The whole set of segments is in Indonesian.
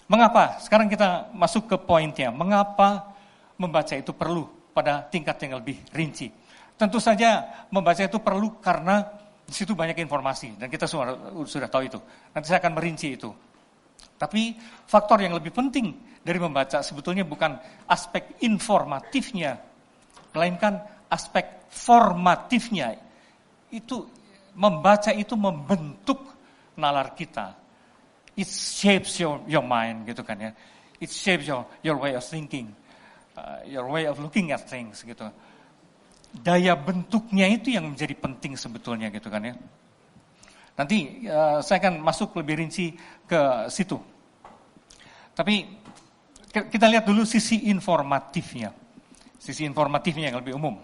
Mengapa? Sekarang kita masuk ke poinnya. Mengapa membaca itu perlu pada tingkat yang lebih rinci? Tentu saja membaca itu perlu karena di situ banyak informasi dan kita sudah tahu itu. Nanti saya akan merinci itu. Tapi faktor yang lebih penting dari membaca sebetulnya bukan aspek informatifnya, melainkan aspek formatifnya. Itu membaca itu membentuk nalar kita. It shapes your mind gitu kan ya. It shapes your way of thinking, your way of looking at things gitu. Daya bentuknya itu yang menjadi penting sebetulnya gitu kan ya. Nanti saya akan masuk lebih rinci ke situ. Tapi kita lihat dulu sisi informatifnya. Sisi informatifnya yang lebih umum.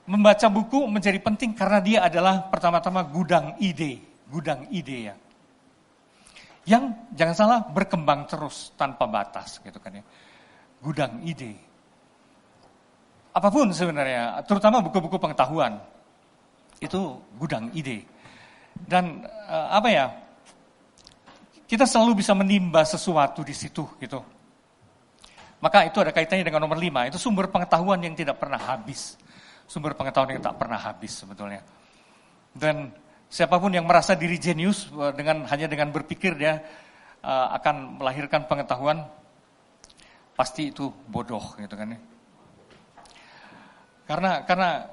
Membaca buku menjadi penting karena dia adalah pertama-tama gudang ide ya. Yang jangan salah berkembang terus tanpa batas gitu kan ya. Gudang ide. Apapun sebenarnya, terutama buku-buku pengetahuan. Itu gudang ide. Dan kita selalu bisa menimba sesuatu di situ gitu. Maka itu ada kaitannya dengan nomor 5, itu sumber pengetahuan yang tidak pernah habis. Sumber pengetahuan yang tak pernah habis sebetulnya. Dan siapapun yang merasa diri jenius hanya dengan berpikir dia akan melahirkan pengetahuan, pasti itu bodoh gitu kan ya. Karena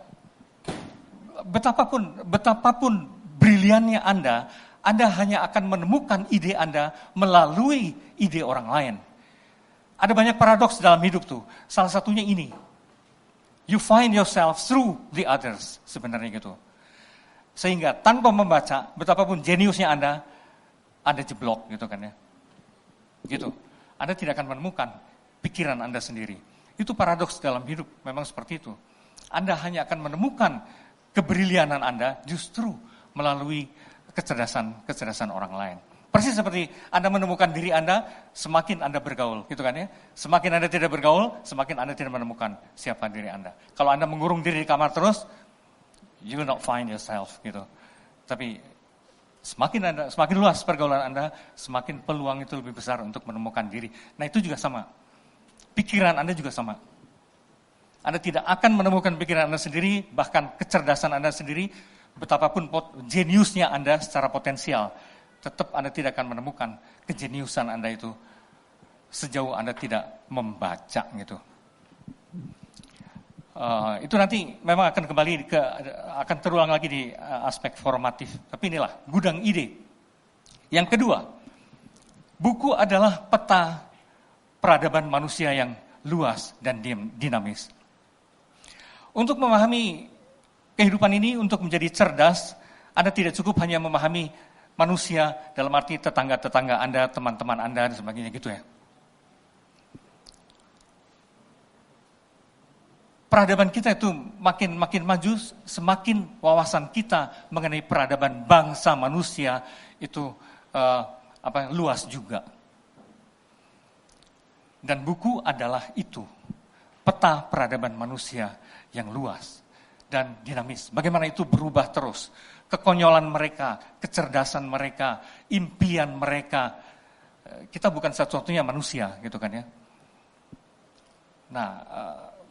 betapapun briliannya Anda hanya akan menemukan ide Anda melalui ide orang lain. Ada banyak paradoks dalam hidup tuh. Salah satunya ini. You find yourself through the others sebenarnya gitu. Sehingga tanpa membaca, betapapun jeniusnya Anda jeblok gitu kan ya. Gitu. Anda tidak akan menemukan pikiran Anda sendiri. Itu paradoks dalam hidup, memang seperti itu. Anda hanya akan menemukan kebrilianan Anda justru melalui kecerdasan orang lain. Persis seperti Anda menemukan diri Anda, semakin Anda bergaul, gitu kan ya. Semakin Anda tidak bergaul, semakin Anda tidak menemukan siapa diri Anda. Kalau Anda mengurung diri di kamar terus, you will not find yourself, gitu. Tapi semakin luas pergaulan Anda, semakin peluang itu lebih besar untuk menemukan diri. Nah itu juga sama. Pikiran Anda juga sama. Anda tidak akan menemukan pikiran Anda sendiri, bahkan kecerdasan Anda sendiri, betapapun jeniusnya Anda secara potensial, tetap Anda tidak akan menemukan kejeniusan Anda itu sejauh Anda tidak membaca gitu. Itu nanti memang akan akan terulang lagi di aspek formatif. Tapi inilah gudang ide. Yang kedua, buku adalah peta peradaban manusia yang luas dan dinamis. Untuk memahami kehidupan ini, untuk menjadi cerdas, Anda tidak cukup hanya memahami manusia dalam arti tetangga-tetangga Anda, teman-teman Anda, dan sebagainya gitu ya. Peradaban kita itu makin maju, semakin wawasan kita mengenai peradaban bangsa manusia itu luas juga. Dan buku adalah itu, peta peradaban manusia yang luas dan dinamis. Bagaimana itu berubah terus. Kekonyolan mereka, kecerdasan mereka, impian mereka. Kita bukan satu-satunya manusia, gitu kan ya. Nah,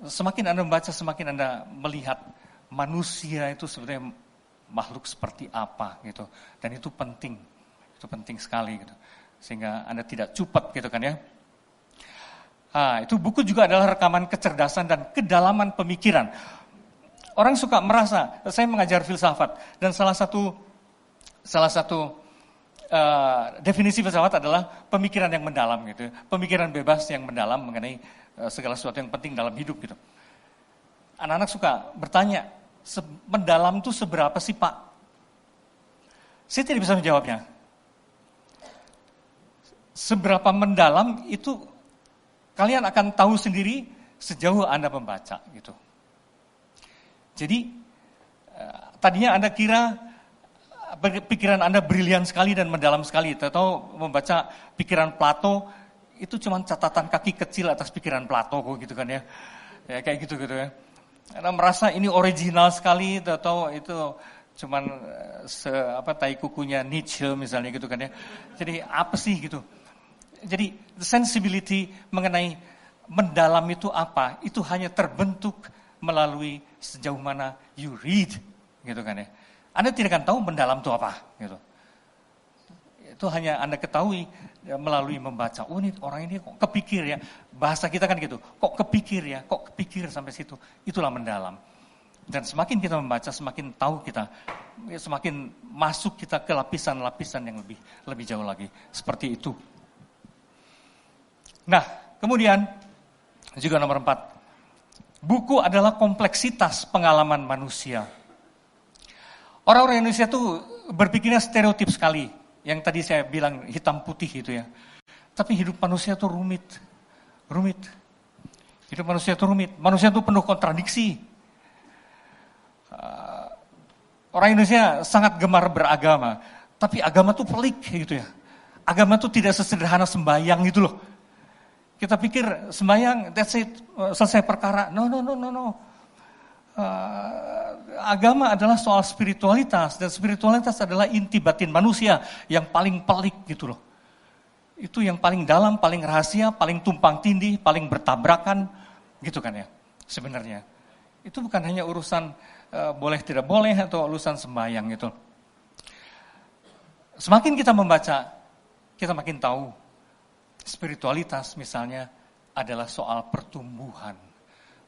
semakin Anda membaca, semakin Anda melihat manusia itu sebenarnya makhluk seperti apa, gitu. Dan itu penting sekali, gitu. Sehingga Anda tidak cupat, gitu kan ya. Itu buku juga adalah rekaman kecerdasan dan kedalaman pemikiran. Orang suka merasa, saya mengajar filsafat, dan salah satu definisi filsafat adalah pemikiran yang mendalam gitu, pemikiran bebas yang mendalam mengenai segala sesuatu yang penting dalam hidup gitu. Anak-anak suka bertanya, mendalam itu seberapa sih Pak? Saya tidak bisa menjawabnya. Seberapa mendalam itu kalian akan tahu sendiri sejauh Anda membaca gitu. Jadi tadinya Anda kira pikiran Anda brilian sekali dan mendalam sekali, atau membaca pikiran Plato itu cuma catatan kaki kecil atas pikiran Plato gitu kan ya. Ya kayak gitu ya. Anda merasa ini original sekali, atau itu cuman tai kukunya Nietzsche misalnya gitu kan ya. Jadi apa sih gitu. Jadi sensibility mengenai mendalam itu apa, itu hanya terbentuk melalui sejauh mana you read gitu kan ya. Anda tidak akan tahu mendalam itu apa gitu. Itu hanya Anda ketahui melalui membaca. Oh ini orang ini kok kepikir ya. Bahasa kita kan gitu. Kok kepikir ya, kok kepikir sampai situ. Itulah mendalam. Dan semakin kita membaca, semakin tahu kita, semakin masuk kita ke lapisan-lapisan yang lebih jauh lagi. Seperti itu. Nah, kemudian juga nomor 4. Buku adalah kompleksitas pengalaman manusia. Orang-orang Indonesia tuh berpikirnya stereotip sekali. Yang tadi saya bilang hitam putih itu ya. Tapi hidup manusia tuh rumit. Hidup manusia tuh rumit. Manusia tuh penuh kontradiksi. Orang Indonesia sangat gemar beragama, tapi agama tuh pelik gitu ya. Agama tuh tidak sesederhana sembahyang gitu loh. Kita pikir sembahyang, that's it, selesai perkara. No. Agama adalah soal spiritualitas, dan spiritualitas adalah inti batin manusia yang paling pelik gitu loh. Itu yang paling dalam, paling rahasia, paling tumpang tindih, paling bertabrakan gitu kan ya sebenarnya. Itu bukan hanya urusan boleh tidak boleh atau urusan sembahyang gitu. Semakin kita membaca, kita makin tahu spiritualitas misalnya adalah soal pertumbuhan.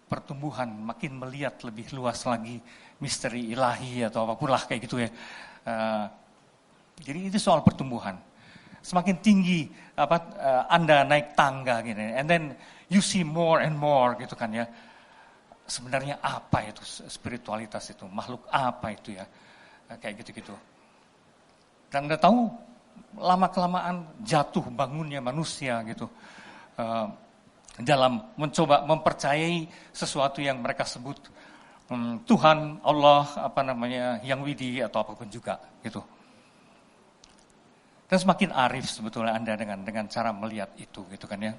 Pertumbuhan, makin melihat lebih luas lagi misteri ilahi atau apapun lah kayak gitu ya. Jadi itu soal pertumbuhan. Semakin tinggi Anda naik tangga gitu, and then you see more and more gitu kan ya. Sebenarnya apa itu spiritualitas itu? Makhluk apa itu ya? Kayak gitu-gitu. Dan Anda tahu lama-kelamaan jatuh bangunnya manusia gitu. Dalam mencoba mempercayai sesuatu yang mereka sebut Tuhan, Allah, Yang Widi atau apapun juga gitu. Dan semakin arif sebetulnya Anda dengan cara melihat itu gitu kan ya.